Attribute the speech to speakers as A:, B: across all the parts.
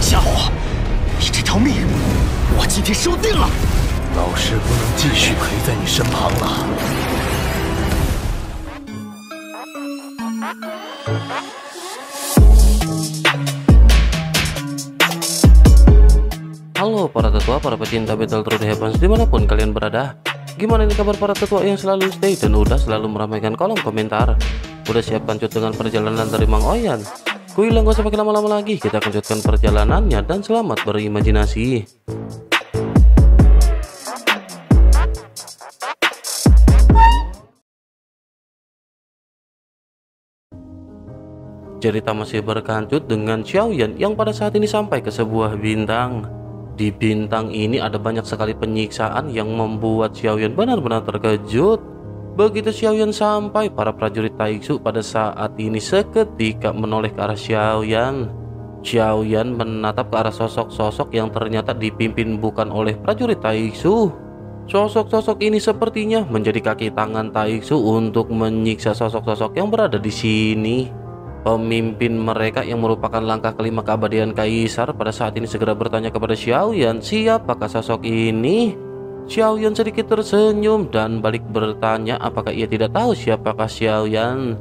A: 家伙，你这条命，我今天收定了。
B: 老师不能继续陪在你身旁了。
C: Halo para tetua, para pecinta Battle True Heavens dimanapun kalian berada. Gimana nih kabar para tetua yang selalu stay dan udah selalu meramaikan kolom komentar? Udah siap lanjut dengan perjalanan dari Mang Oyan? Kuilang gak usah pakai lama-lama lagi, kita lanjutkan perjalanannya dan selamat berimajinasi. Cerita masih berlanjut dengan Xiaoyan yang pada saat ini sampai ke sebuah bintang. Di bintang ini ada banyak sekali penyiksaan yang membuat Xiaoyan benar-benar terkejut. Begitu Xiaoyan sampai, para prajurit Taixu pada saat ini seketika menoleh ke arah Xiaoyan. Xiaoyan menatap ke arah sosok-sosok yang ternyata dipimpin bukan oleh prajurit Taixu. Sosok-sosok ini sepertinya menjadi kaki tangan Taixu untuk menyiksa sosok-sosok yang berada di sini. Pemimpin mereka yang merupakan langkah kelima keabadian Kaisar pada saat ini segera bertanya kepada Xiaoyan, siapakah sosok ini? Xiaoyan sedikit tersenyum dan balik bertanya apakah ia tidak tahu siapakah Xiaoyan.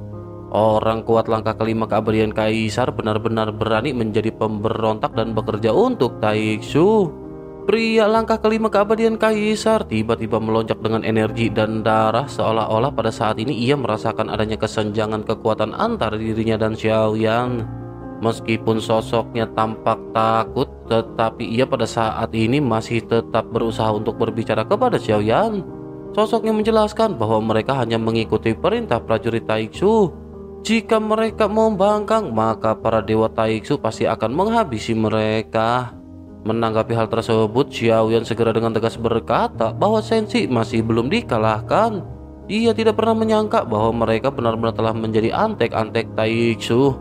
C: Orang kuat langkah kelima keabadian Kaisar benar-benar berani menjadi pemberontak dan bekerja untuk Taixu. Pria langkah kelima keabadian Kaisar tiba-tiba melonjak dengan energi dan darah, seolah-olah pada saat ini ia merasakan adanya kesenjangan kekuatan antara dirinya dan Xiaoyan. Meskipun sosoknya tampak takut, tetapi ia pada saat ini masih tetap berusaha untuk berbicara kepada Xiaoyan. Sosoknya menjelaskan bahwa mereka hanya mengikuti perintah prajurit Taixu. Jika mereka membangkang, maka para dewa Taixu pasti akan menghabisi mereka. Menanggapi hal tersebut, Xiaoyan segera dengan tegas berkata bahwa Senshi masih belum dikalahkan. Ia tidak pernah menyangka bahwa mereka benar-benar telah menjadi antek-antek Taixu.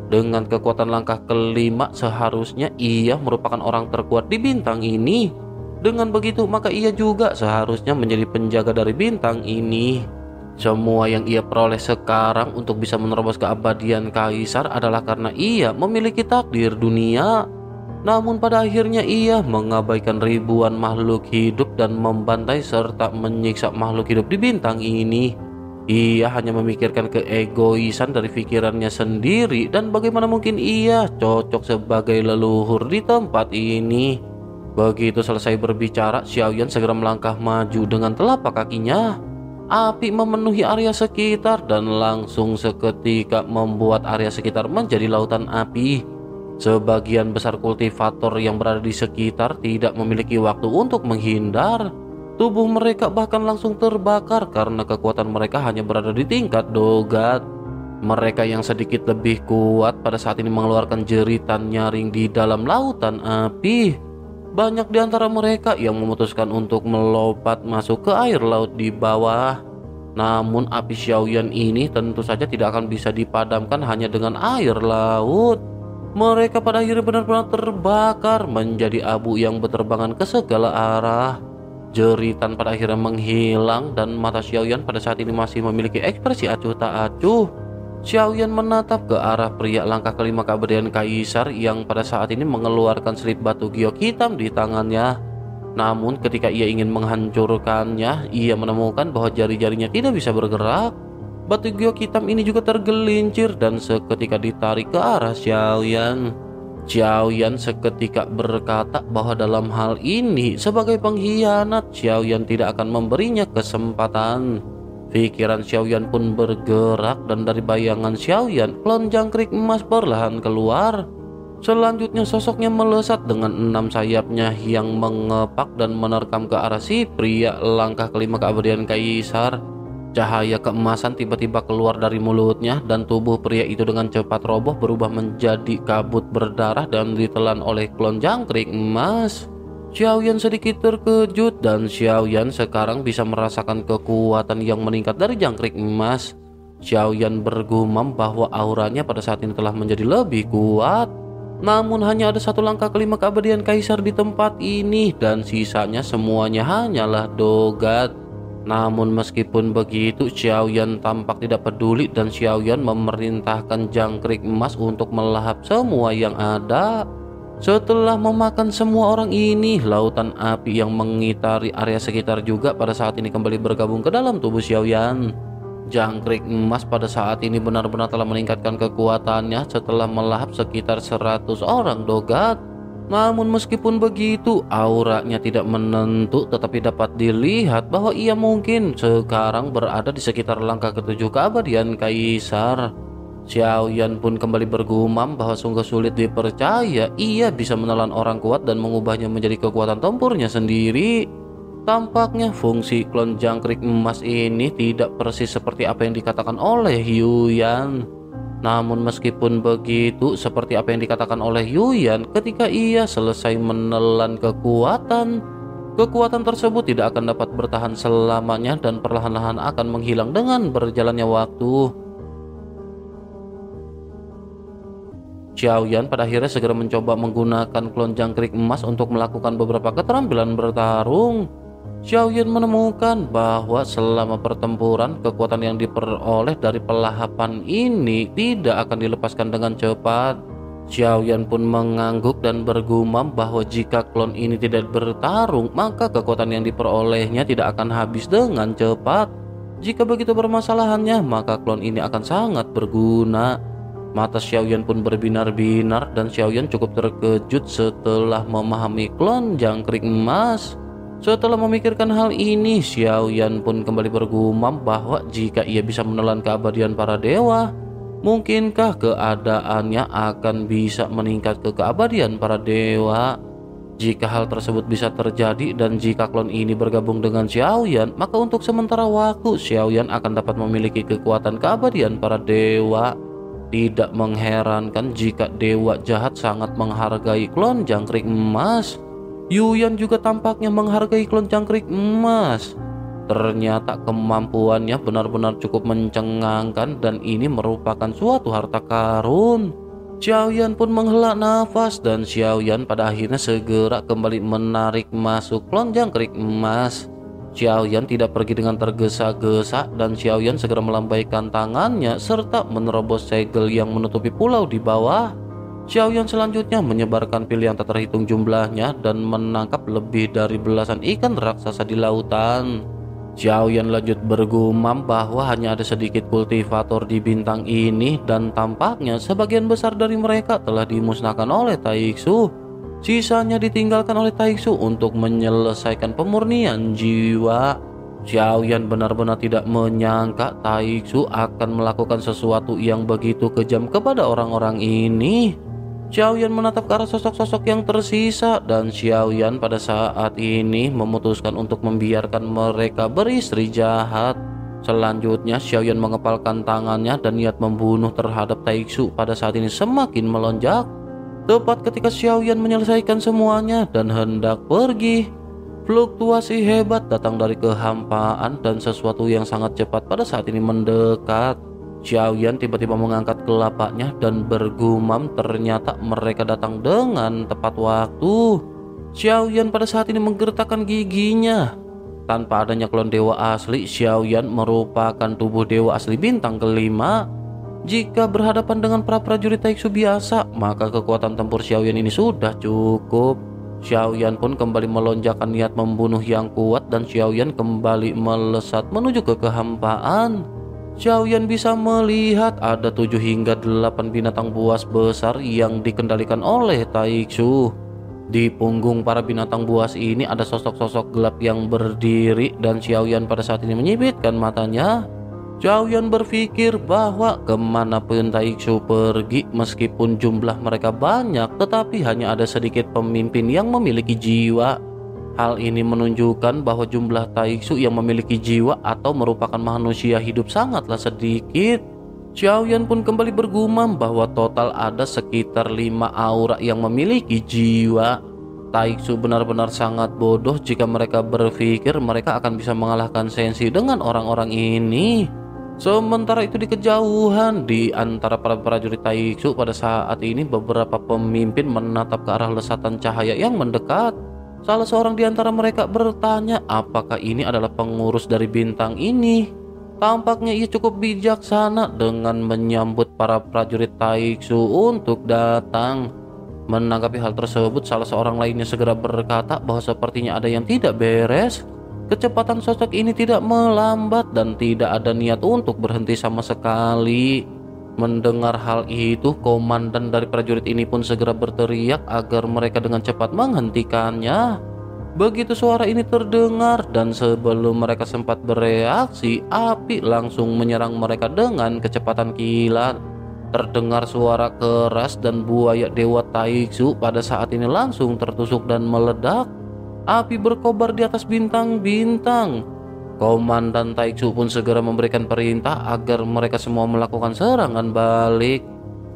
C: Dengan kekuatan langkah kelima, seharusnya ia merupakan orang terkuat di bintang ini. Dengan begitu, maka ia juga seharusnya menjadi penjaga dari bintang ini. Semua yang ia peroleh sekarang untuk bisa menerobos keabadian Kaisar adalah karena ia memiliki takdir dunia. Namun pada akhirnya ia mengabaikan ribuan makhluk hidup dan membantai serta menyiksa makhluk hidup di bintang ini. Ia hanya memikirkan keegoisan dari pikirannya sendiri dan bagaimana mungkin ia cocok sebagai leluhur di tempat ini. Begitu selesai berbicara, Xiaoyan segera melangkah maju dengan telapak kakinya. Api memenuhi area sekitar dan langsung seketika membuat area sekitar menjadi lautan api. Sebagian besar kultivator yang berada di sekitar tidak memiliki waktu untuk menghindar. Tubuh mereka bahkan langsung terbakar karena kekuatan mereka hanya berada di tingkat dogat. Mereka yang sedikit lebih kuat pada saat ini mengeluarkan jeritan nyaring di dalam lautan api. Banyak di antara mereka yang memutuskan untuk melompat masuk ke air laut di bawah. Namun api Xiaoyan ini tentu saja tidak akan bisa dipadamkan hanya dengan air laut. Mereka pada akhirnya benar-benar terbakar menjadi abu yang berterbangan ke segala arah. Jeritan pada akhirnya menghilang dan mata Xiaoyan pada saat ini masih memiliki ekspresi acuh tak acuh. Xiaoyan menatap ke arah pria langkah kelima keabadian Kaisar yang pada saat ini mengeluarkan selip batu giok hitam di tangannya. Namun ketika ia ingin menghancurkannya, ia menemukan bahwa jari-jarinya tidak bisa bergerak. Batu giok hitam ini juga tergelincir dan seketika ditarik ke arah Xiaoyan. Xiaoyan seketika berkata bahwa dalam hal ini sebagai pengkhianat, Xiaoyan tidak akan memberinya kesempatan. Pikiran Xiaoyan pun bergerak dan dari bayangan Xiaoyan, klon jangkrik emas perlahan keluar. Selanjutnya sosoknya melesat dengan 6 sayapnya yang mengepak dan menerkam ke arah si pria langkah kelima keabadian Kaisar. Cahaya keemasan tiba-tiba keluar dari mulutnya dan tubuh pria itu dengan cepat roboh berubah menjadi kabut berdarah dan ditelan oleh klon jangkrik emas. Xiaoyan sedikit terkejut dan Xiaoyan sekarang bisa merasakan kekuatan yang meningkat dari jangkrik emas. Xiaoyan bergumam bahwa auranya pada saat ini telah menjadi lebih kuat. Namun hanya ada satu langkah kelima keabadian Kaisar di tempat ini dan sisanya semuanya hanyalah dogat. Namun meskipun begitu, Xiaoyan tampak tidak peduli dan Xiaoyan memerintahkan jangkrik emas untuk melahap semua yang ada. Setelah memakan semua orang ini, lautan api yang mengitari area sekitar juga pada saat ini kembali bergabung ke dalam tubuh Xiaoyan. Jangkrik emas pada saat ini benar-benar telah meningkatkan kekuatannya setelah melahap sekitar 100 orang dogat. Namun meskipun begitu, auranya tidak menentu, tetapi dapat dilihat bahwa ia mungkin sekarang berada di sekitar langkah ketujuh keabadian Kaisar. Xiaoyan pun kembali bergumam bahwa sungguh sulit dipercaya ia bisa menelan orang kuat dan mengubahnya menjadi kekuatan tempurnya sendiri. Tampaknya fungsi klon jangkrik emas ini tidak persis seperti apa yang dikatakan oleh Yuyan. Namun meskipun begitu, seperti apa yang dikatakan oleh Yuyan, ketika ia selesai menelan kekuatan tersebut tidak akan dapat bertahan selamanya dan perlahan-lahan akan menghilang dengan berjalannya waktu. Xiaoyan pada akhirnya segera mencoba menggunakan klon jangkrik emas untuk melakukan beberapa keterampilan bertarung. Xiaoyan menemukan bahwa selama pertempuran, kekuatan yang diperoleh dari pelahapan ini tidak akan dilepaskan dengan cepat. Xiaoyan pun mengangguk dan bergumam bahwa jika klon ini tidak bertarung, maka kekuatan yang diperolehnya tidak akan habis dengan cepat. Jika begitu permasalahannya, maka klon ini akan sangat berguna. Mata Xiaoyan pun berbinar-binar dan Xiaoyan cukup terkejut setelah memahami klon jangkrik emas. Setelah memikirkan hal ini, Xiaoyan pun kembali bergumam bahwa jika ia bisa menelan keabadian para dewa, mungkinkah keadaannya akan bisa meningkat ke keabadian para dewa? Jika hal tersebut bisa terjadi dan jika klon ini bergabung dengan Xiaoyan, maka untuk sementara waktu Xiaoyan akan dapat memiliki kekuatan keabadian para dewa. Tidak mengherankan jika dewa jahat sangat menghargai klon jangkrik emas. Yuyan juga tampaknya menghargai klon jangkrik emas. Ternyata kemampuannya benar-benar cukup mencengangkan dan ini merupakan suatu harta karun. Xiaoyan pun menghela nafas dan Xiaoyan pada akhirnya segera kembali menarik masuk klon jangkrik emas. Xiaoyan tidak pergi dengan tergesa-gesa dan Xiaoyan segera melambaikan tangannya serta menerobos segel yang menutupi pulau di bawah. Xiaoyan selanjutnya menyebarkan pil yang tak terhitung jumlahnya dan menangkap lebih dari belasan ikan raksasa di lautan. Xiaoyan lanjut bergumam bahwa hanya ada sedikit kultivator di bintang ini dan tampaknya sebagian besar dari mereka telah dimusnahkan oleh Taixu. Sisanya ditinggalkan oleh Taixu untuk menyelesaikan pemurnian jiwa. Xiaoyan benar-benar tidak menyangka Taixu akan melakukan sesuatu yang begitu kejam kepada orang-orang ini. Xiaoyan menatap ke arah sosok-sosok yang tersisa dan Xiaoyan pada saat ini memutuskan untuk membiarkan mereka beristri jahat. Selanjutnya Xiaoyan mengepalkan tangannya dan niat membunuh terhadap Taixu pada saat ini semakin melonjak. Tepat ketika Xiaoyan menyelesaikan semuanya dan hendak pergi, fluktuasi hebat datang dari kehampaan dan sesuatu yang sangat cepat pada saat ini mendekat. Xiaoyan tiba-tiba mengangkat kelapanya dan bergumam ternyata mereka datang dengan tepat waktu. Xiaoyan pada saat ini menggertakkan giginya. Tanpa adanya klon dewa asli, Xiaoyan merupakan tubuh dewa asli bintang kelima. Jika berhadapan dengan prajurit Taixu biasa, maka kekuatan tempur Xiaoyan ini sudah cukup. Xiaoyan pun kembali melonjakkan niat membunuh yang kuat dan Xiaoyan kembali melesat menuju ke kehampaan. Xiaoyan bisa melihat ada 7 hingga 8 binatang buas besar yang dikendalikan oleh Taixu. Di punggung para binatang buas ini ada sosok-sosok gelap yang berdiri dan Xiaoyan pada saat ini menyipitkan matanya. Xiaoyan berpikir bahwa kemanapun Taixu pergi, meskipun jumlah mereka banyak, tetapi hanya ada sedikit pemimpin yang memiliki jiwa. Hal ini menunjukkan bahwa jumlah Taixu yang memiliki jiwa atau merupakan manusia hidup sangatlah sedikit. Xiaoyan pun kembali bergumam bahwa total ada sekitar 5 aura yang memiliki jiwa. Taixu benar-benar sangat bodoh jika mereka berpikir mereka akan bisa mengalahkan Senshi dengan orang-orang ini. Sementara itu di kejauhan di antara para prajurit Taixu pada saat ini beberapa pemimpin menatap ke arah lesatan cahaya yang mendekat. Salah seorang di antara mereka bertanya apakah ini adalah pengurus dari bintang ini. Tampaknya ia cukup bijaksana dengan menyambut para prajurit Taixu untuk datang. Menanggapi hal tersebut, salah seorang lainnya segera berkata bahwa sepertinya ada yang tidak beres. Kecepatan sosok ini tidak melambat dan tidak ada niat untuk berhenti sama sekali. Mendengar hal itu, komandan dari prajurit ini pun segera berteriak agar mereka dengan cepat menghentikannya. Begitu suara ini terdengar dan sebelum mereka sempat bereaksi, api langsung menyerang mereka dengan kecepatan kilat. Terdengar suara keras dan buaya Dewa Taiksu pada saat ini langsung tertusuk dan meledak. Api berkobar di atas bintang-bintang. Komandan Taiksu pun segera memberikan perintah agar mereka semua melakukan serangan balik.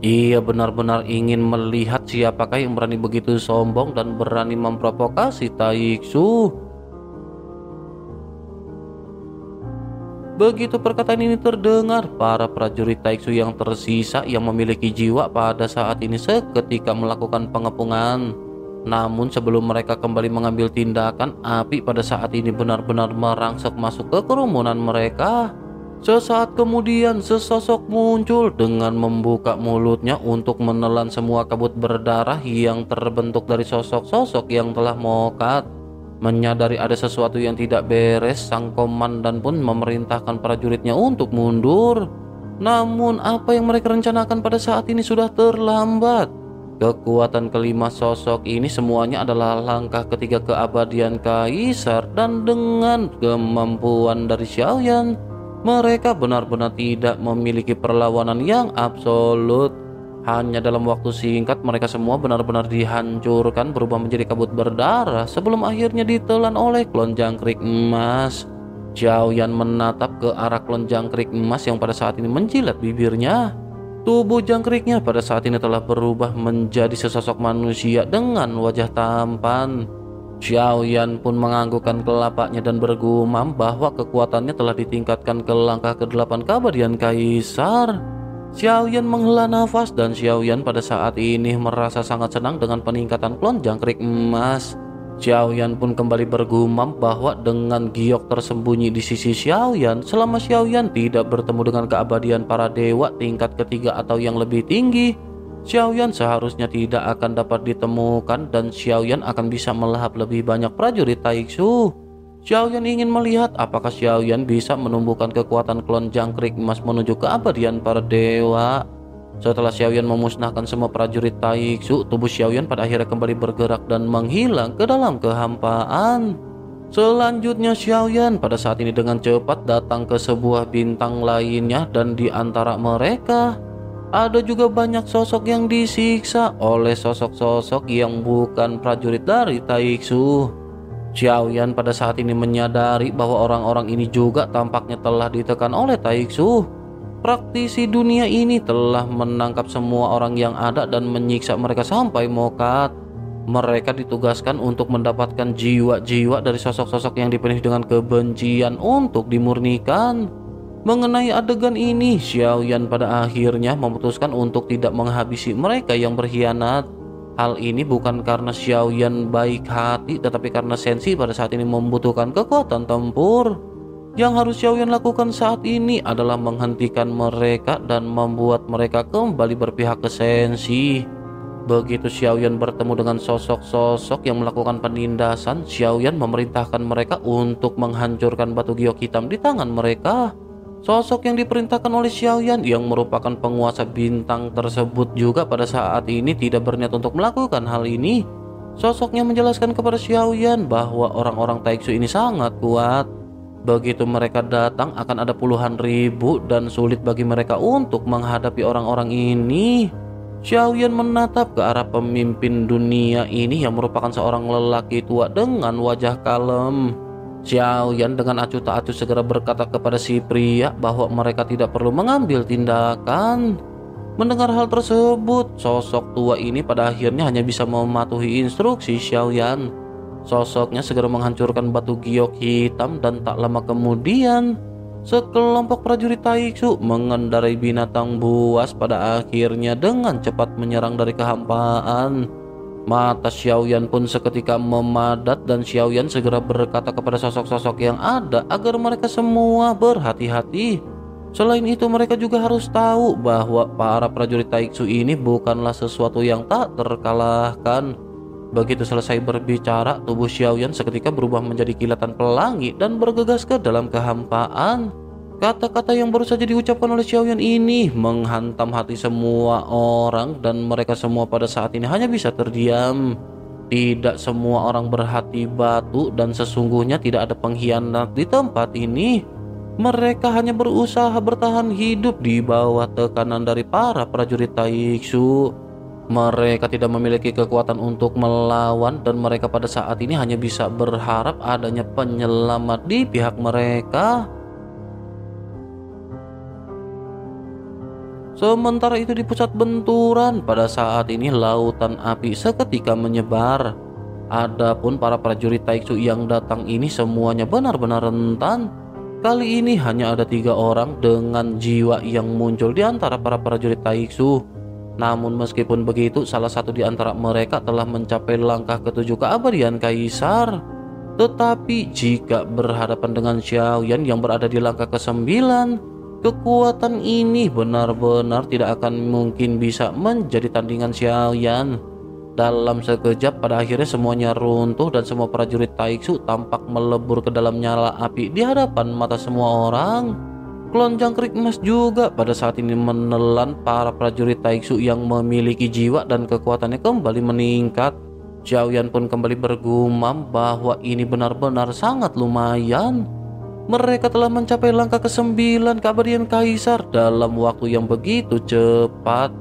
C: Ia benar-benar ingin melihat siapakah yang berani begitu sombong dan berani memprovokasi Taiksu. Begitu perkataan ini terdengar, para prajurit Taiksu yang tersisa yang memiliki jiwa pada saat ini seketika melakukan pengepungan. Namun sebelum mereka kembali mengambil tindakan, api pada saat ini benar-benar merangsek masuk ke kerumunan mereka. Sesaat kemudian sesosok muncul dengan membuka mulutnya untuk menelan semua kabut berdarah yang terbentuk dari sosok-sosok yang telah mokat. Menyadari ada sesuatu yang tidak beres, sang komandan pun memerintahkan prajuritnya untuk mundur. Namun apa yang mereka rencanakan pada saat ini sudah terlambat. Kekuatan kelima sosok ini semuanya adalah langkah ketiga keabadian Kaisar, dan dengan kemampuan dari Xiaoyan, mereka benar-benar tidak memiliki perlawanan yang absolut. Hanya dalam waktu singkat mereka semua benar-benar dihancurkan, berubah menjadi kabut berdarah sebelum akhirnya ditelan oleh klon jangkrik emas. Xiaoyan menatap ke arah klon jangkrik emas yang pada saat ini menjilat bibirnya. Tubuh jangkriknya pada saat ini telah berubah menjadi sesosok manusia dengan wajah tampan. Xiaoyan pun menganggukkan kelapanya dan bergumam bahwa kekuatannya telah ditingkatkan ke langkah ke-8 keabadian Kaisar. Xiaoyan menghela nafas dan Xiaoyan pada saat ini merasa sangat senang dengan peningkatan klon jangkrik emas. Xiaoyan pun kembali bergumam bahwa dengan giok tersembunyi di sisi Xiaoyan, selama Xiaoyan tidak bertemu dengan keabadian para dewa tingkat ketiga atau yang lebih tinggi, Xiaoyan seharusnya tidak akan dapat ditemukan dan Xiaoyan akan bisa melahap lebih banyak prajurit Taiksu. Xiaoyan ingin melihat apakah Xiaoyan bisa menumbuhkan kekuatan klon jangkrik emas menuju keabadian para dewa. Setelah Xiaoyan memusnahkan semua prajurit Taiksu, tubuh Xiaoyan pada akhirnya kembali bergerak dan menghilang ke dalam kehampaan. Selanjutnya Xiaoyan pada saat ini dengan cepat datang ke sebuah bintang lainnya, dan di antara mereka ada juga banyak sosok yang disiksa oleh sosok-sosok yang bukan prajurit dari Taiksu. Xiaoyan pada saat ini menyadari bahwa orang-orang ini juga tampaknya telah ditekan oleh Taiksu. Praktisi dunia ini telah menangkap semua orang yang ada dan menyiksa mereka sampai mokat. Mereka ditugaskan untuk mendapatkan jiwa-jiwa dari sosok-sosok yang dipenuhi dengan kebencian untuk dimurnikan. Mengenai adegan ini, Xiaoyan pada akhirnya memutuskan untuk tidak menghabisi mereka yang berkhianat. Hal ini bukan karena Xiaoyan baik hati, tetapi karena Senshi pada saat ini membutuhkan kekuatan tempur. Yang harus Xiaoyan lakukan saat ini adalah menghentikan mereka dan membuat mereka kembali berpihak ke Senshi. Begitu Xiaoyan bertemu dengan sosok-sosok yang melakukan penindasan, Xiaoyan memerintahkan mereka untuk menghancurkan batu giok hitam di tangan mereka. Sosok yang diperintahkan oleh Xiaoyan yang merupakan penguasa bintang tersebut juga pada saat ini tidak berniat untuk melakukan hal ini. Sosoknya menjelaskan kepada Xiaoyan bahwa orang-orang Taiksu ini sangat kuat. Begitu mereka datang akan ada puluhan ribu dan sulit bagi mereka untuk menghadapi orang-orang ini. Xiaoyan menatap ke arah pemimpin dunia ini yang merupakan seorang lelaki tua dengan wajah kalem. Xiaoyan dengan acuh tak acuh segera berkata kepada si pria bahwa mereka tidak perlu mengambil tindakan. Mendengar hal tersebut, sosok tua ini pada akhirnya hanya bisa mematuhi instruksi Xiaoyan. Sosoknya segera menghancurkan batu giok hitam dan tak lama kemudian sekelompok prajurit Taiksu mengendarai binatang buas pada akhirnya dengan cepat menyerang dari kehampaan. Mata Xiaoyan pun seketika memadat dan Xiaoyan segera berkata kepada sosok-sosok yang ada agar mereka semua berhati-hati. Selain itu mereka juga harus tahu bahwa para prajurit Taiksu ini bukanlah sesuatu yang tak terkalahkan. Begitu selesai berbicara, tubuh Xiaoyan seketika berubah menjadi kilatan pelangi dan bergegas ke dalam kehampaan. Kata-kata yang baru saja diucapkan oleh Xiaoyan ini menghantam hati semua orang dan mereka semua pada saat ini hanya bisa terdiam. Tidak semua orang berhati batu dan sesungguhnya tidak ada pengkhianat di tempat ini. Mereka hanya berusaha bertahan hidup di bawah tekanan dari para prajurit Taiksu. Mereka tidak memiliki kekuatan untuk melawan dan mereka pada saat ini hanya bisa berharap adanya penyelamat di pihak mereka. Sementara itu di pusat benturan, pada saat ini lautan api seketika menyebar. Adapun para prajurit Taiksu yang datang ini semuanya benar-benar rentan. Kali ini hanya ada 3 orang dengan jiwa yang muncul di antara para prajurit Taiksu. Namun meskipun begitu, salah satu di antara mereka telah mencapai langkah ke-7 keabadian Kaisar. Tetapi jika berhadapan dengan Xiaoyan yang berada di langkah ke-9, kekuatan ini benar-benar tidak akan mungkin bisa menjadi tandingan Xiaoyan. Dalam sekejap pada akhirnya semuanya runtuh dan semua prajurit Taiksu tampak melebur ke dalam nyala api di hadapan mata semua orang. Klon Jangkrik Emas juga pada saat ini menelan para prajurit Taiksu yang memiliki jiwa dan kekuatannya kembali meningkat. Xiaoyan pun kembali bergumam bahwa ini benar-benar sangat lumayan. Mereka telah mencapai langkah ke-9 keabadian Kaisar dalam waktu yang begitu cepat.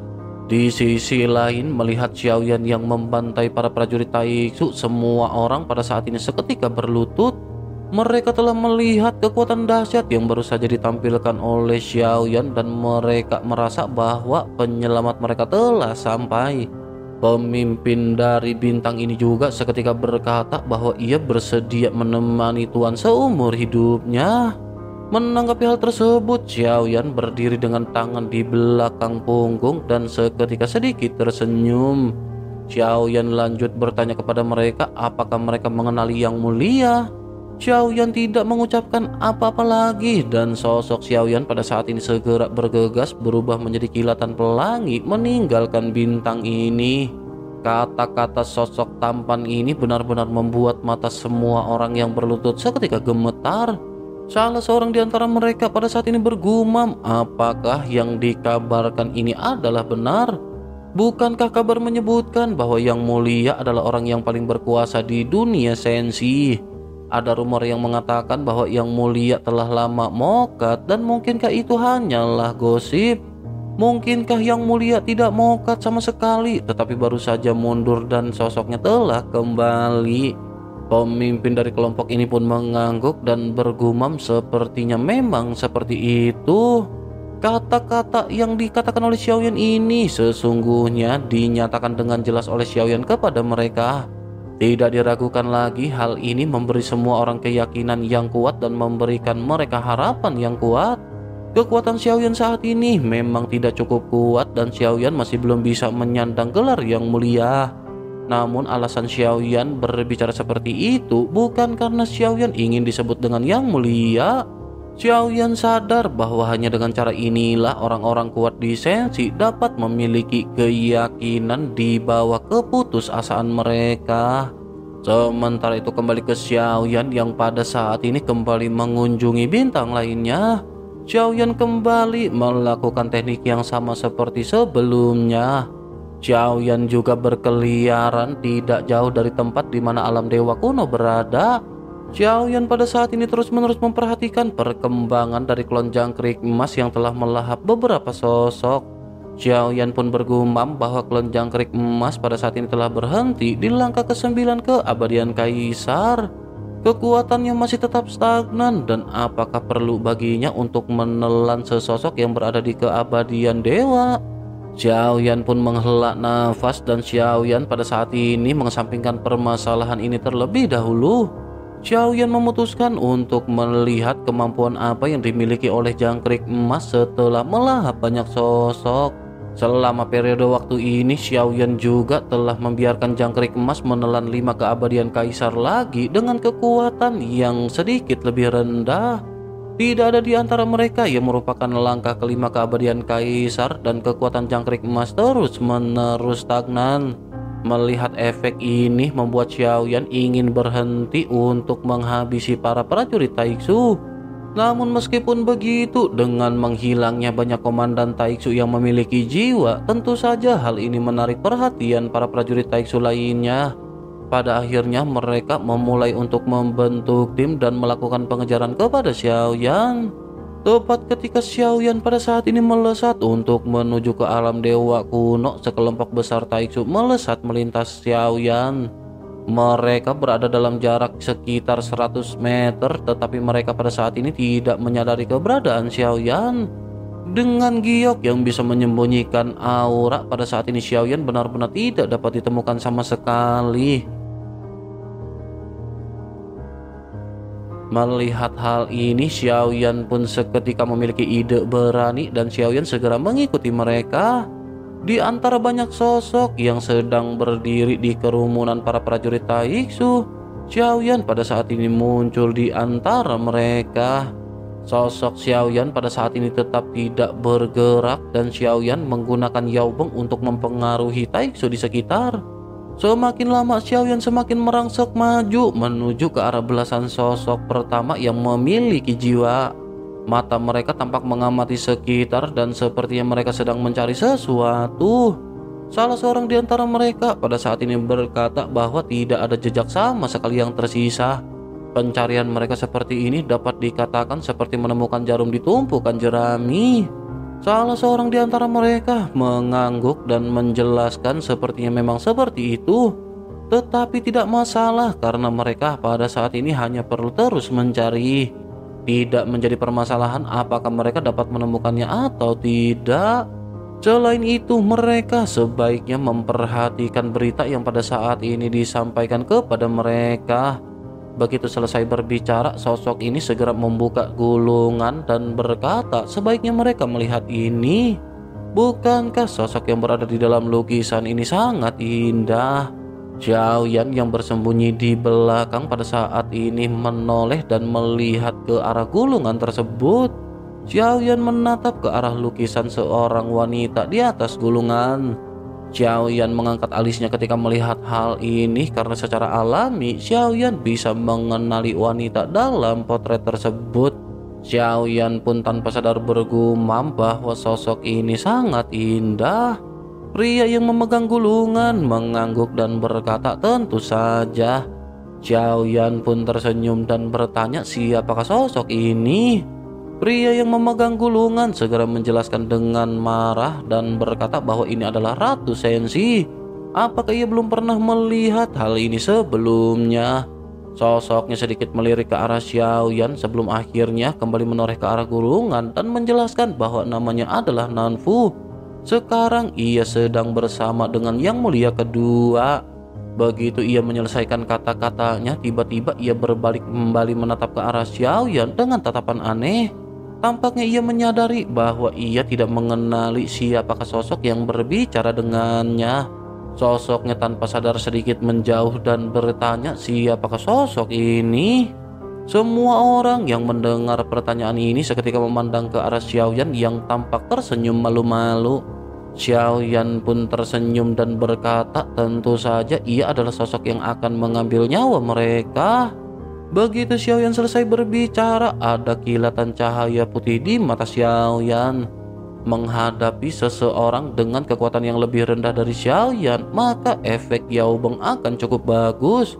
C: Di sisi lain, melihat Xiaoyan yang membantai para prajurit Taiksu, semua orang pada saat ini seketika berlutut. Mereka telah melihat kekuatan dahsyat yang baru saja ditampilkan oleh Xiaoyan dan mereka merasa bahwa penyelamat mereka telah sampai. Pemimpin dari bintang ini juga seketika berkata bahwa ia bersedia menemani Tuan seumur hidupnya. Menanggapi hal tersebut, Xiaoyan berdiri dengan tangan di belakang punggung dan seketika sedikit tersenyum. Xiaoyan lanjut bertanya kepada mereka apakah mereka mengenali Yang Mulia. Xiaoyan tidak mengucapkan apa-apa lagi dan sosok Xiaoyan pada saat ini segera bergegas berubah menjadi kilatan pelangi meninggalkan bintang ini. Kata-kata sosok tampan ini benar-benar membuat mata semua orang yang berlutut seketika gemetar. Salah seorang di antara mereka pada saat ini bergumam, apakah yang dikabarkan ini adalah benar? Bukankah kabar menyebutkan bahwa Yang Mulia adalah orang yang paling berkuasa di dunia sensi? Ada rumor yang mengatakan bahwa Yang Mulia telah lama mokat dan mungkinkah itu hanyalah gosip? Mungkinkah Yang Mulia tidak mokat sama sekali tetapi baru saja mundur dan sosoknya telah kembali? Pemimpin dari kelompok ini pun mengangguk dan bergumam sepertinya memang seperti itu. Kata-kata yang dikatakan oleh Xiaoyan ini sesungguhnya dinyatakan dengan jelas oleh Xiaoyan kepada mereka. Tidak diragukan lagi, hal ini memberi semua orang keyakinan yang kuat dan memberikan mereka harapan yang kuat. Kekuatan Xiaoyan saat ini memang tidak cukup kuat dan Xiaoyan masih belum bisa menyandang gelar Yang Mulia. Namun alasan Xiaoyan berbicara seperti itu bukan karena Xiaoyan ingin disebut dengan Yang Mulia. Xiaoyan sadar bahwa hanya dengan cara inilah orang-orang kuat di sensi dapat memiliki keyakinan di bawah keputusasaan mereka. Sementara itu kembali ke Xiaoyan yang pada saat ini kembali mengunjungi bintang lainnya. Xiaoyan kembali melakukan teknik yang sama seperti sebelumnya. Xiaoyan juga berkeliaran tidak jauh dari tempat di mana alam dewa kuno berada. Xiaoyan pada saat ini terus-menerus memperhatikan perkembangan dari klon Jangkrik Emas yang telah melahap beberapa sosok. Xiaoyan pun bergumam bahwa klon Jangkrik Emas pada saat ini telah berhenti di langkah ke-9 keabadian Kaisar. Kekuatannya masih tetap stagnan dan apakah perlu baginya untuk menelan sesosok yang berada di keabadian dewa? Xiaoyan pun menghela nafas dan Xiaoyan pada saat ini mengesampingkan permasalahan ini terlebih dahulu. Xiaoyan memutuskan untuk melihat kemampuan apa yang dimiliki oleh Jangkrik Emas setelah melahap banyak sosok. Selama periode waktu ini Xiaoyan juga telah membiarkan Jangkrik Emas menelan 5 keabadian Kaisar lagi dengan kekuatan yang sedikit lebih rendah. Tidak ada di antara mereka yang merupakan langkah kelima keabadian Kaisar dan kekuatan jangkrik emas terus-menerus stagnan. Melihat efek ini membuat Xiaoyan ingin berhenti untuk menghabisi para prajurit Taixu. Namun meskipun begitu, dengan menghilangnya banyak komandan Taixu yang memiliki jiwa, tentu saja hal ini menarik perhatian para prajurit Taixu lainnya. Pada akhirnya mereka memulai untuk membentuk tim dan melakukan pengejaran kepada Xiaoyan. Tepat ketika Xiaoyan pada saat ini melesat untuk menuju ke alam dewa kuno, sekelompok besar Taixu melesat melintas Xiaoyan. Mereka berada dalam jarak sekitar 100 meter, tetapi mereka pada saat ini tidak menyadari keberadaan Xiaoyan. Dengan giok yang bisa menyembunyikan aura, pada saat ini Xiaoyan benar-benar tidak dapat ditemukan sama sekali. Melihat hal ini, Xiaoyan pun seketika memiliki ide berani dan Xiaoyan segera mengikuti mereka. Di antara banyak sosok yang sedang berdiri di kerumunan para prajurit Taixu, Xiaoyan pada saat ini muncul di antara mereka. Sosok Xiaoyan pada saat ini tetap tidak bergerak dan Xiaoyan menggunakan Yaobeng untuk mempengaruhi Taixu di sekitar. Semakin lama Xiaoyan semakin merangsek maju menuju ke arah belasan sosok pertama yang memiliki jiwa. Mata mereka tampak mengamati sekitar dan sepertinya mereka sedang mencari sesuatu. Salah seorang di antara mereka pada saat ini berkata bahwa tidak ada jejak sama sekali yang tersisa. Pencarian mereka seperti ini dapat dikatakan seperti menemukan jarum di tumpukan jerami. Salah seorang di antara mereka mengangguk dan menjelaskan sepertinya memang seperti itu. Tetapi tidak masalah karena mereka pada saat ini hanya perlu terus mencari. Tidak menjadi permasalahan apakah mereka dapat menemukannya atau tidak. Selain itu, mereka sebaiknya memperhatikan berita yang pada saat ini disampaikan kepada mereka. Begitu selesai berbicara, sosok ini segera membuka gulungan dan berkata sebaiknya mereka melihat ini. Bukankah sosok yang berada di dalam lukisan ini sangat indah? Xiaoyan yang bersembunyi di belakang pada saat ini menoleh dan melihat ke arah gulungan tersebut. Xiaoyan menatap ke arah lukisan seorang wanita di atas gulungan. Xiaoyan mengangkat alisnya ketika melihat hal ini karena secara alami Xiaoyan bisa mengenali wanita dalam potret tersebut. Xiaoyan pun tanpa sadar bergumam bahwa sosok ini sangat indah. Pria yang memegang gulungan mengangguk dan berkata tentu saja. Xiaoyan pun tersenyum dan bertanya siapakah sosok ini. Pria yang memegang gulungan segera menjelaskan dengan marah dan berkata bahwa ini adalah Ratu Sensi. Apakah ia belum pernah melihat hal ini sebelumnya? Sosoknya sedikit melirik ke arah Xiaoyan sebelum akhirnya kembali menoreh ke arah gulungan dan menjelaskan bahwa namanya adalah Nanfu. Sekarang ia sedang bersama dengan Yang Mulia Kedua. Begitu ia menyelesaikan kata-katanya, tiba-tiba ia berbalik kembali menatap ke arah Xiaoyan dengan tatapan aneh. Tampaknya ia menyadari bahwa ia tidak mengenali siapakah sosok yang berbicara dengannya. Sosoknya tanpa sadar sedikit menjauh dan bertanya siapakah sosok ini. Semua orang yang mendengar pertanyaan ini seketika memandang ke arah Xiaoyan yang tampak tersenyum malu-malu. Xiaoyan pun tersenyum dan berkata tentu saja ia adalah sosok yang akan mengambil nyawa mereka. Begitu Xiaoyan selesai berbicara, ada kilatan cahaya putih di mata Xiaoyan. Menghadapi seseorang dengan kekuatan yang lebih rendah dari Xiaoyan, maka efek Yaobeng akan cukup bagus.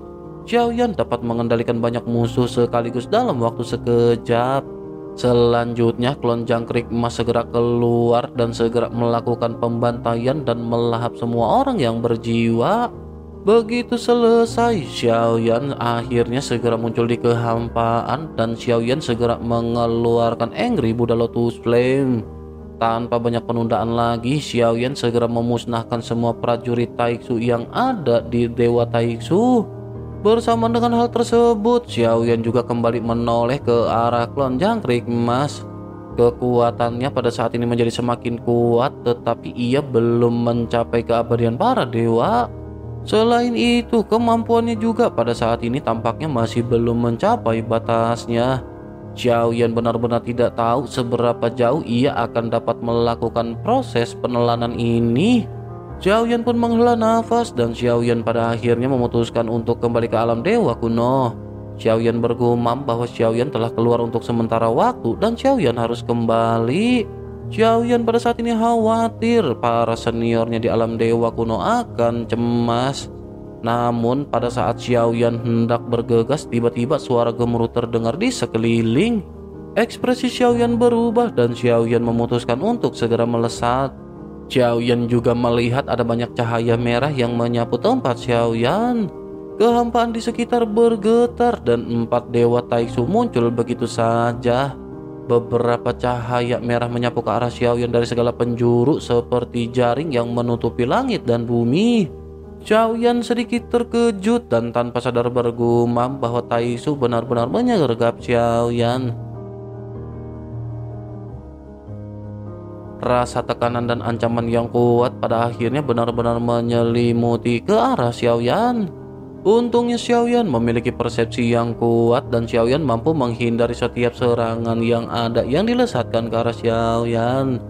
C: Xiaoyan dapat mengendalikan banyak musuh sekaligus dalam waktu sekejap. Selanjutnya, klon jangkrik emas segera keluar dan segera melakukan pembantaian dan melahap semua orang yang berjiwa. Begitu selesai, Xiaoyan akhirnya segera muncul di kehampaan dan Xiaoyan segera mengeluarkan Angry Buddha Lotus Flame. Tanpa banyak penundaan lagi, Xiaoyan segera memusnahkan semua prajurit Taixu yang ada di Dewa Taixu. Bersama dengan hal tersebut, Xiaoyan juga kembali menoleh ke arah klon jangkrik emas. Kekuatannya pada saat ini menjadi semakin kuat, tetapi ia belum mencapai keabadian para dewa. Selain itu, kemampuannya juga pada saat ini tampaknya masih belum mencapai batasnya. Xiaoyan benar-benar tidak tahu seberapa jauh ia akan dapat melakukan proses penelanan ini. Xiaoyan pun menghela nafas dan Xiaoyan pada akhirnya memutuskan untuk kembali ke alam dewa kuno. Xiaoyan bergumam bahwa Xiaoyan telah keluar untuk sementara waktu dan Xiaoyan harus kembali. Xiaoyan pada saat ini khawatir para seniornya di alam dewa kuno akan cemas. Namun pada saat Xiaoyan hendak bergegas, tiba-tiba suara gemuruh terdengar di sekeliling. Ekspresi Xiaoyan berubah dan Xiaoyan memutuskan untuk segera melesat. Xiaoyan juga melihat ada banyak cahaya merah yang menyapu tempat Xiaoyan. Kehampaan di sekitar bergetar dan 4 dewa Taixu muncul begitu saja. Beberapa cahaya merah menyapu ke arah Xiaoyan dari segala penjuru seperti jaring yang menutupi langit dan bumi. Xiaoyan sedikit terkejut dan tanpa sadar bergumam bahwa Taixu benar-benar menyergap Xiaoyan. Rasa tekanan dan ancaman yang kuat pada akhirnya benar-benar menyelimuti ke arah Xiaoyan. Untungnya Xiaoyan memiliki persepsi yang kuat dan Xiaoyan mampu menghindari setiap serangan yang ada yang dilesatkan ke arah Xiaoyan.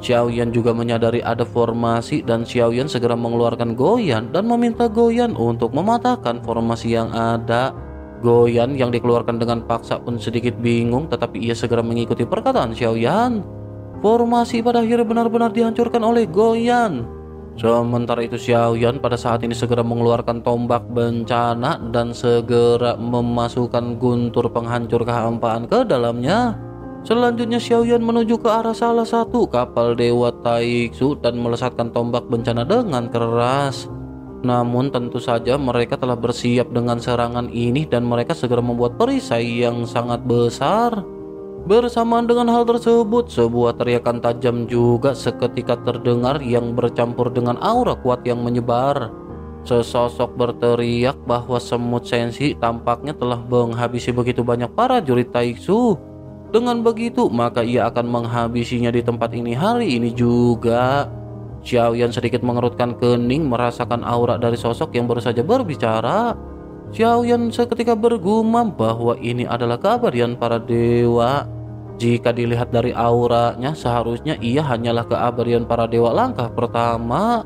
C: Xiaoyan juga menyadari ada formasi dan Xiaoyan segera mengeluarkan Goyan dan meminta Goyan untuk mematahkan formasi yang ada. Goyan yang dikeluarkan dengan paksa pun sedikit bingung, tetapi ia segera mengikuti perkataan Xiaoyan. Formasi pada akhirnya benar-benar dihancurkan oleh Goyan. Sementara itu Xiaoyan pada saat ini segera mengeluarkan tombak bencana dan segera memasukkan guntur penghancur kehampaan ke dalamnya. Selanjutnya Xiaoyan menuju ke arah salah satu kapal dewa Taixu dan melesatkan tombak bencana dengan keras. Namun tentu saja mereka telah bersiap dengan serangan ini dan mereka segera membuat perisai yang sangat besar. Bersamaan dengan hal tersebut, sebuah teriakan tajam juga seketika terdengar yang bercampur dengan aura kuat yang menyebar. Sesosok berteriak bahwa semut sensi tampaknya telah menghabisi begitu banyak para prajurit Taixu. Dengan begitu, maka ia akan menghabisinya di tempat ini hari ini juga. Xiaoyan sedikit mengerutkan kening merasakan aura dari sosok yang baru saja berbicara. Xiaoyan seketika bergumam bahwa ini adalah keabadian para dewa. Jika dilihat dari auranya, seharusnya ia hanyalah keabadian para dewa langkah pertama.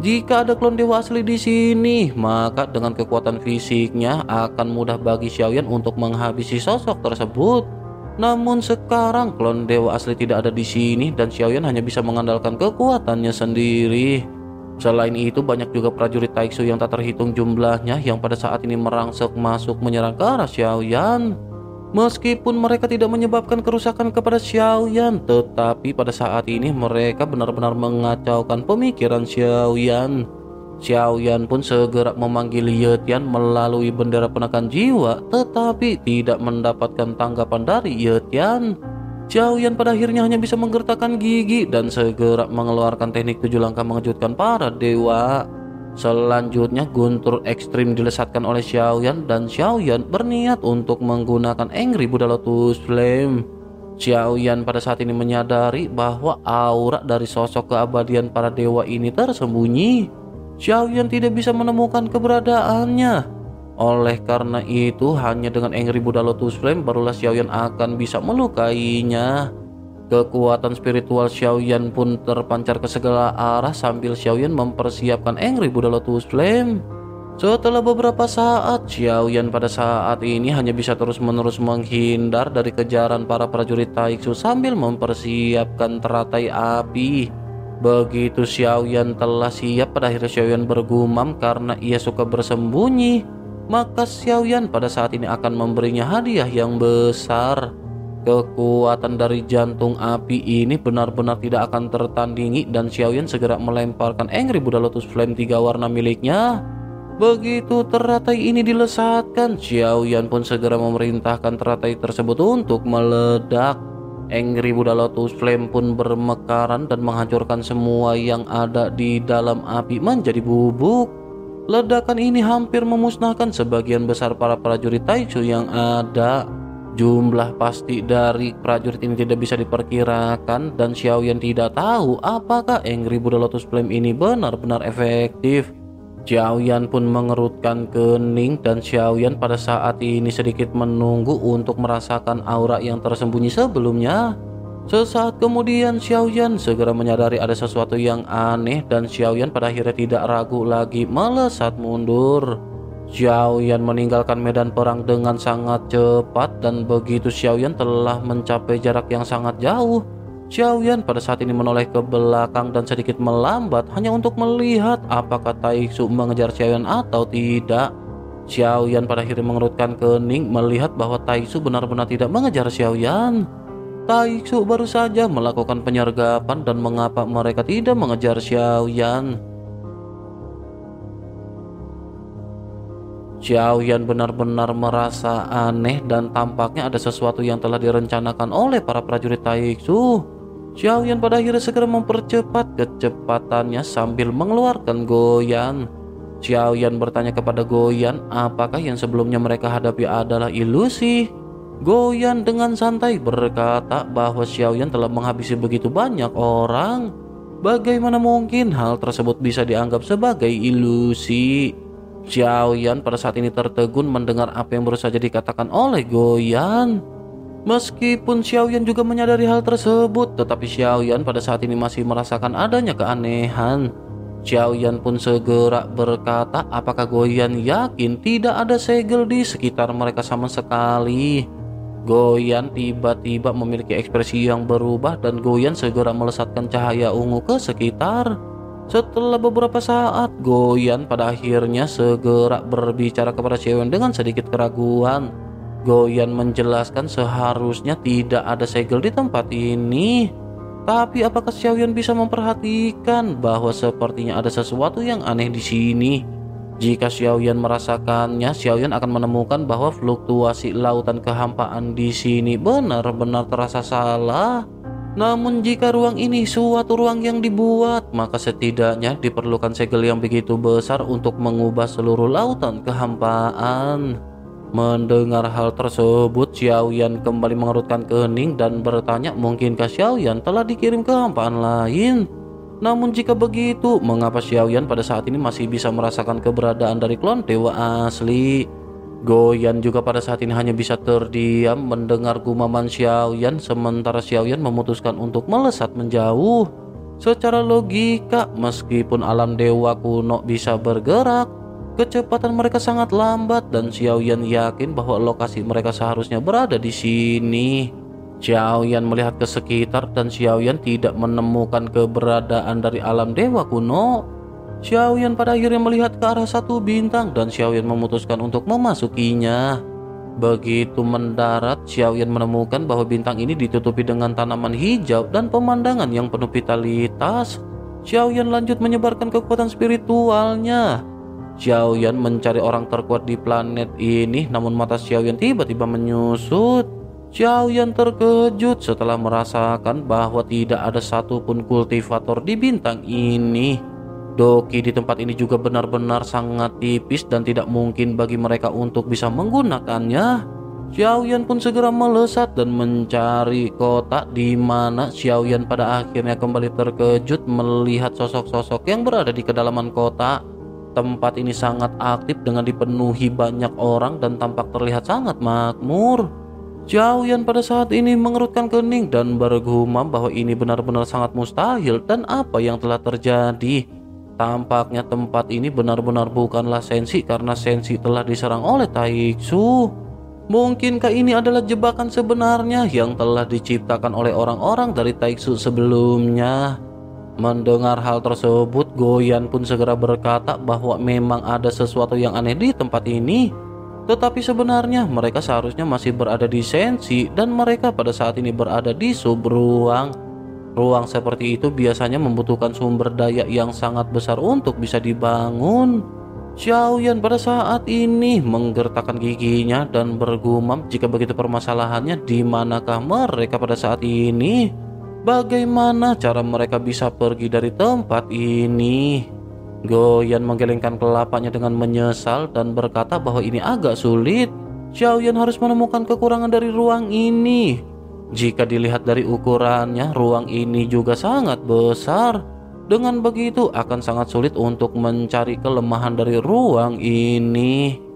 C: Jika ada klon dewa asli di sini, maka dengan kekuatan fisiknya akan mudah bagi Xiaoyan untuk menghabisi sosok tersebut. Namun sekarang klon dewa asli tidak ada di sini dan Xiaoyan hanya bisa mengandalkan kekuatannya sendiri. Selain itu banyak juga prajurit Taixu yang tak terhitung jumlahnya yang pada saat ini merangsek masuk menyerang ke arah Xiaoyan. Meskipun mereka tidak menyebabkan kerusakan kepada Xiaoyan, tetapi pada saat ini mereka benar-benar mengacaukan pemikiran Xiaoyan. Xiaoyan pun segera memanggil Ye Tian melalui bendera penekan jiwa, tetapi tidak mendapatkan tanggapan dari Ye Tian. Xiaoyan pada akhirnya hanya bisa menggertakkan gigi dan segera mengeluarkan teknik 7 langkah mengejutkan para dewa. Selanjutnya guntur ekstrim dilesatkan oleh Xiaoyan dan Xiaoyan berniat untuk menggunakan Angry Buddha Lotus Flame. Xiaoyan pada saat ini menyadari bahwa aura dari sosok keabadian para dewa ini tersembunyi. Xiaoyan tidak bisa menemukan keberadaannya. Oleh karena itu, hanya dengan Angry Buddha Lotus Flame barulah Xiaoyan akan bisa melukainya. Kekuatan spiritual Xiaoyan pun terpancar ke segala arah sambil Xiaoyan mempersiapkan Angry Buddha Lotus Flame. Setelah beberapa saat, Xiaoyan pada saat ini hanya bisa terus-menerus menghindar dari kejaran para prajurit Taixu sambil mempersiapkan teratai api. Begitu Xiaoyan telah siap, pada akhirnya Xiaoyan bergumam karena ia suka bersembunyi. Maka Xiaoyan pada saat ini akan memberinya hadiah yang besar. Kekuatan dari jantung api ini benar-benar tidak akan tertandingi dan Xiaoyan segera melemparkan Angry Buddha Lotus Flame 3 warna miliknya. Begitu teratai ini dilesatkan, Xiaoyan pun segera memerintahkan teratai tersebut untuk meledak. Angry Buddha Lotus Flame pun bermekaran dan menghancurkan semua yang ada di dalam api menjadi bubuk. Ledakan ini hampir memusnahkan sebagian besar para prajurit Taixu yang ada. Jumlah pasti dari prajurit ini tidak bisa diperkirakan dan Xiaoyan tidak tahu apakah Angry Buddha Lotus Flame ini benar-benar efektif. Xiaoyan pun mengerutkan kening dan Xiaoyan pada saat ini sedikit menunggu untuk merasakan aura yang tersembunyi sebelumnya. Sesaat kemudian Xiaoyan segera menyadari ada sesuatu yang aneh dan Xiaoyan pada akhirnya tidak ragu lagi melesat mundur. Xiaoyan meninggalkan medan perang dengan sangat cepat dan begitu Xiaoyan telah mencapai jarak yang sangat jauh, Xiaoyan pada saat ini menoleh ke belakang dan sedikit melambat hanya untuk melihat apakah Taixu mengejar Xiaoyan atau tidak. Xiaoyan pada akhirnya mengerutkan kening melihat bahwa Taixu benar-benar tidak mengejar Xiaoyan. Taixu baru saja melakukan penyergapan dan mengapa mereka tidak mengejar Xiaoyan? Xiaoyan benar-benar merasa aneh dan tampaknya ada sesuatu yang telah direncanakan oleh para prajurit Taixu. Xiaoyan pada akhirnya segera mempercepat kecepatannya sambil mengeluarkan Goyan. Xiaoyan bertanya kepada Goyan apakah yang sebelumnya mereka hadapi adalah ilusi. Goyan dengan santai berkata bahwa Xiaoyan telah menghabisi begitu banyak orang. Bagaimana mungkin hal tersebut bisa dianggap sebagai ilusi? Xiaoyan pada saat ini tertegun mendengar apa yang baru saja dikatakan oleh Goyan. Meskipun Xiaoyan juga menyadari hal tersebut, tetapi Xiaoyan pada saat ini masih merasakan adanya keanehan. Xiaoyan pun segera berkata apakah Goyan yakin tidak ada segel di sekitar mereka sama sekali. Goyan tiba-tiba memiliki ekspresi yang berubah dan Goyan segera melesatkan cahaya ungu ke sekitar. Setelah beberapa saat, Goyan pada akhirnya segera berbicara kepada Xiaoyan dengan sedikit keraguan. Goyan menjelaskan seharusnya tidak ada segel di tempat ini. Tapi apakah Xiaoyan bisa memperhatikan bahwa sepertinya ada sesuatu yang aneh di sini? Jika Xiaoyan merasakannya, Xiaoyan akan menemukan bahwa fluktuasi lautan kehampaan di sini benar-benar terasa salah. Namun jika ruang ini suatu ruang yang dibuat, maka setidaknya diperlukan segel yang begitu besar untuk mengubah seluruh lautan kehampaan. Mendengar hal tersebut, Xiaoyan kembali mengerutkan kening dan bertanya mungkinkah Xiaoyan telah dikirim ke hampaan lain. Namun jika begitu, mengapa Xiaoyan pada saat ini masih bisa merasakan keberadaan dari klon dewa asli? Goyan juga pada saat ini hanya bisa terdiam mendengar gumaman Xiaoyan sementara Xiaoyan memutuskan untuk melesat menjauh. Secara logika, meskipun alam dewa kuno bisa bergerak, kecepatan mereka sangat lambat dan Xiaoyan yakin bahwa lokasi mereka seharusnya berada di sini. Xiaoyan melihat ke sekitar dan Xiaoyan tidak menemukan keberadaan dari alam dewa kuno. Xiaoyan pada akhirnya melihat ke arah satu bintang dan Xiaoyan memutuskan untuk memasukinya. Begitu mendarat, Xiaoyan menemukan bahwa bintang ini ditutupi dengan tanaman hijau dan pemandangan yang penuh vitalitas. Xiaoyan lanjut menyebarkan kekuatan spiritualnya. Xiaoyan mencari orang terkuat di planet ini, namun mata Xiaoyan tiba-tiba menyusut. Xiaoyan terkejut setelah merasakan bahwa tidak ada satupun kultivator di bintang ini. Doki di tempat ini juga benar-benar sangat tipis dan tidak mungkin bagi mereka untuk bisa menggunakannya. Xiaoyan pun segera melesat dan mencari kotak di mana Xiaoyan pada akhirnya kembali terkejut melihat sosok-sosok yang berada di kedalaman kotak. Tempat ini sangat aktif dengan dipenuhi banyak orang dan tampak terlihat sangat makmur. Xiaoyan pada saat ini mengerutkan kening dan bergumam bahwa ini benar-benar sangat mustahil dan apa yang telah terjadi. Tampaknya tempat ini benar-benar bukanlah Senshi karena Senshi telah diserang oleh Taixu. Mungkinkah ini adalah jebakan sebenarnya yang telah diciptakan oleh orang-orang dari Taixu sebelumnya? Mendengar hal tersebut, Goyan pun segera berkata bahwa memang ada sesuatu yang aneh di tempat ini. Tetapi sebenarnya mereka seharusnya masih berada di Senshi dan mereka pada saat ini berada di subruang. Ruang seperti itu biasanya membutuhkan sumber daya yang sangat besar untuk bisa dibangun. Xiaoyan pada saat ini menggertakkan giginya dan bergumam jika begitu permasalahannya di manakah mereka pada saat ini? Bagaimana cara mereka bisa pergi dari tempat ini? Goyan menggelengkan kelapanya dengan menyesal dan berkata bahwa ini agak sulit. Xiaoyan harus menemukan kekurangan dari ruang ini. Jika dilihat dari ukurannya, ruang ini juga sangat besar. Dengan begitu akan sangat sulit untuk mencari kelemahan dari ruang ini.